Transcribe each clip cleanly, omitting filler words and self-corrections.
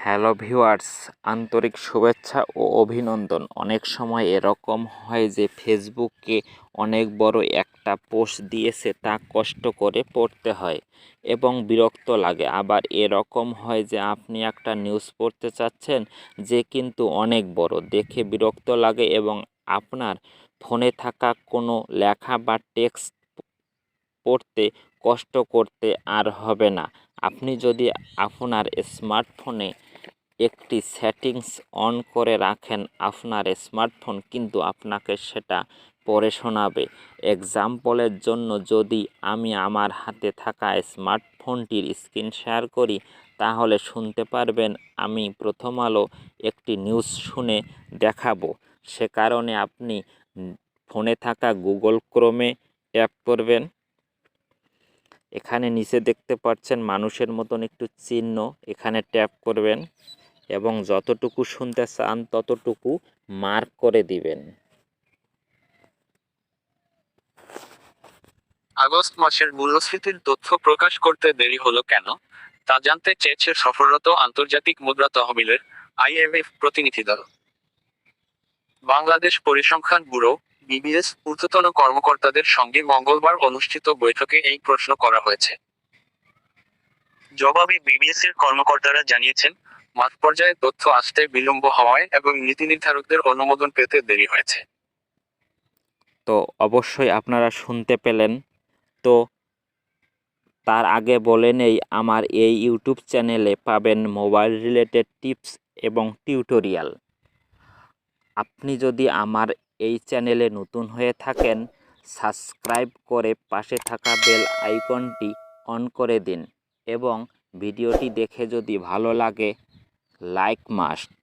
Hello viewers, আন্তরিক শুভেচ্ছা ও অভিনন্দন। অনেক সময় এরকম হয় যে ফেসবুকে অনেক বড় একটা পোস্ট দিয়েছে তা কষ্ট করে পড়তে হয় এবং বিরক্ত লাগে। আবার এরকম হয় যে আপনি একটা নিউজ পড়তে চাচ্ছেন যে কিন্তু অনেক বড়, দেখে বিরক্ত লাগে এবং আপনার ফোনে থাকা কোনো লেখা বা টেক্সট পড়তে কষ্ট করতে আর হবে না। আপনি যদি আপনার স্মার্টফোনে একটি সেটিংস অন করে রাখেন, আপনার স্মার্টফোন কিন্তু আপনাকে সেটা পড়ে শোনাবে। এক্সাম্পলের জন্য যদি আমি আমার হাতে থাকা স্মার্টফোনটির স্ক্রিন শেয়ার করি, তাহলে শুনতে পারবেন আমি প্রথম আলো একটি নিউজ শুনে দেখাবো। সে কারণে আপনি ফোনে থাকা গুগল ক্রোমে ট্যাপ করবেন। এখানে নিচে দেখতে পাচ্ছেন মানুষের মতন একটু চিহ্ন, এখানে ট্যাপ করবেন এবং যতটুকু শুনতে চান ততটুকু মার্ক করে দিবেন। আগস্ট মাসের মূল্যস্ফীতির তথ্য প্রকাশ করতে দেরি হলো কেন, তা জানতে চেয়েছে সফররত আন্তর্জাতিক মুদ্রা তহবিলের আইএমএফ প্রতিনিধি দল। বাংলাদেশ পরিসংখ্যান ব্যুরো বিবিএস ঊর্ধ্বতন কর্মকর্তাদের সঙ্গে মঙ্গলবার অনুষ্ঠিত বৈঠকে এই প্রশ্ন করা হয়েছে। জবাবে বিবিএসের কর্মকর্তারা জানিয়েছেন, মাঠ পর্যায়ে তথ্য আসতে বিলম্ব হওয়ায় এবং নীতি নির্ধারকদের অনুমোদন পেতে দেরি হয়েছে। তো অবশ্যই আপনারা শুনতে পেলেন। তো তার আগে বলে নেই, আমার এই ইউটিউব চ্যানেলে পাবেন মোবাইল রিলেটেড টিপস এবং টিউটোরিয়াল। আপনি যদি আমার এই চ্যানেলে নতুন হয়ে থাকেন, সাবস্ক্রাইব করে পাশে থাকা বেল আইকনটি অন করে দিন এবং ভিডিওটি দেখে যদি ভালো লাগে, like must.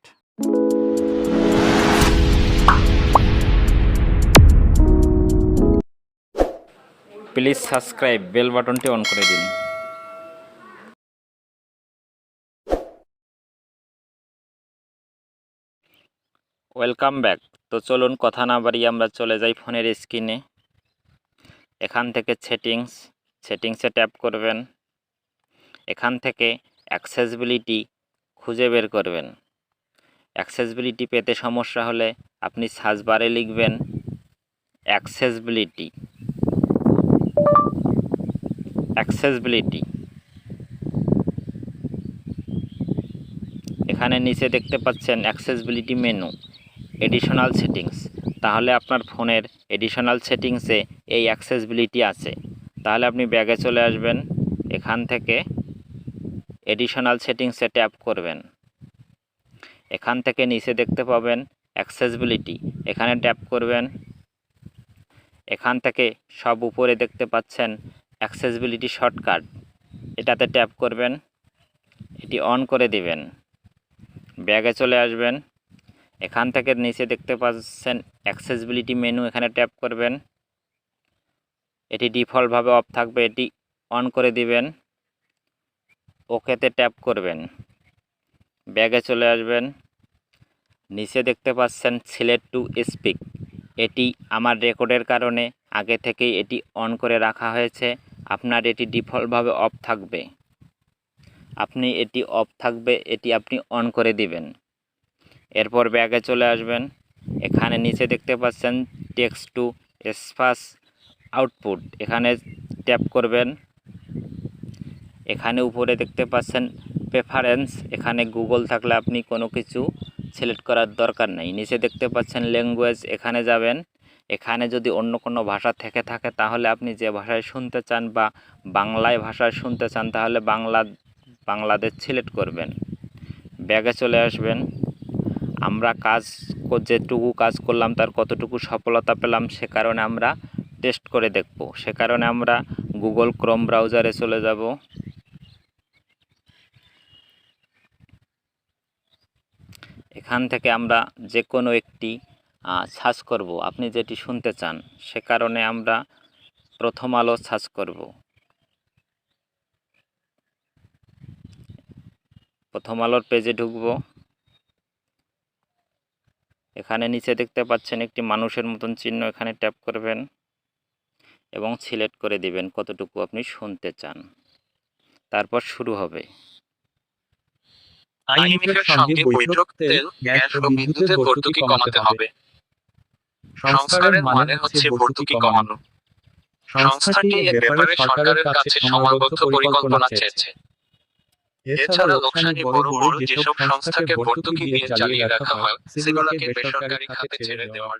Please subscribe, bell বাটনটি অন করে দিন। Welcome back. তো চলুন কথা না বাড়িয়ে আমরা চলে যাই ফোনের স্ক্রিনে। এখান থেকে সেটিংসে ট্যাপ করবেন। এখান থেকে অ্যাক্সেসিবিলিটি খুঁজে বের করবেন। অ্যাক্সেসিবিলিটি পেতে সমস্যা হলে আপনি সার্চ বারে লিখবেন অ্যাক্সেসিবিলিটি। এখানে নিচে দেখতে পাচ্ছেন অ্যাক্সেসিবিলিটি মেনু, এডিশনাল সেটিংস। তাহলে আপনার ফোনের এডিশনাল সেটিংসে এই অ্যাক্সেসিবিলিটি আছে। তাহলে আপনি ব্যাগে চলে আসবেন, এখান থেকে এডিশনাল সেটিংসে ট্যাপ করবেন। এখান থেকে নিচে দেখতে পাবেন অ্যাক্সেসিবিলিটি, এখানে ট্যাপ করবেন। এখান থেকে সব উপরে দেখতে পাচ্ছেন অ্যাক্সেসিবিলিটি শর্টকাট, এটাতে ট্যাপ করবেন, এটি অন করে দিবেন। ব্যাগে চলে আসবেন, এখান থেকে নিচে দেখতে পাচ্ছেন অ্যাক্সেসিবিলিটি মেনু, এখানে ট্যাপ করবেন। এটি ডিফল্টভাবে অফ থাকবে, এটি অন করে দিবেন। ওকেতে ট্যাপ করবেন, ব্যাগে চলে আসবেন। নিচে দেখতে পাচ্ছেন সিলেক্ট টু স্পিক, এটি আমার রেকর্ডের কারণে আগে থেকেই এটি অন করে রাখা হয়েছে। আপনার এটি ডিফল্টভাবে অফ থাকবে, এটি আপনি অন করে দিবেন। এরপর ব্যাগে চলে আসবেন, এখানে নিচে দেখতে পাচ্ছেন টেক্সট টু স্পিচ আউটপুট, এখানে ট্যাপ করবেন। এখানে উপরে দেখতে পাচ্ছেন প্রেফারেন্স, এখানে গুগল থাকলে আপনি কোনো কিছু সিলেক্ট করার দরকার নেই। নিচে দেখতে পাচ্ছেন ল্যাঙ্গুয়েজ, এখানে যাবেন। এখানে যদি অন্য কোনো ভাষা থেকে থাকে তাহলে আপনি যে ভাষায় শুনতে চান বা বাংলায় ভাষায় শুনতে চান তাহলে বাংলাদেশ সিলেক্ট করবেন। ব্যাগে চলে আসবেন। আমরা যেটুকু কাজ করলাম তার কতটুকু সফলতা পেলাম সে কারণে আমরা টেস্ট করে দেখব। সে কারণে আমরা গুগল ক্রোম ব্রাউজারে চলে যাব। এখান থেকে আমরা যে কোনো একটি সার্চ করব, আপনি যেটি শুনতে চান। সে কারণে আমরা প্রথম আলো সার্চ করব। প্রথম আলোর পেজে ঢুকব। এখানে নিচে দেখতে পাচ্ছেন একটি মানুষের মতন চিহ্ন, এখানে ট্যাপ করবেন এবং সিলেক্ট করে দিবেন কতটুকু আপনি শুনতে চান। তারপর শুরু হবে। আইএমএফ এর সঙ্গে বৈঠক তেল, গ্যাস ও বিদ্যুতের ভর্তুকি কমাতে হবে। সংস্কারের মানে হচ্ছে ভর্তুকি কমানো। সংস্থাটি এ ব্যাপারে সরকারের কাছে সময়বদ্ধ পরিকল্পনা চেয়েছে। এছাড়া লোকসানি বড় বড় যেসব সংস্থাকে ভর্তুকি দিয়ে চালিয়ে রাখা হয় সেগুলোকে বেসরকারি খাতে ছেড়ে দেওয়ার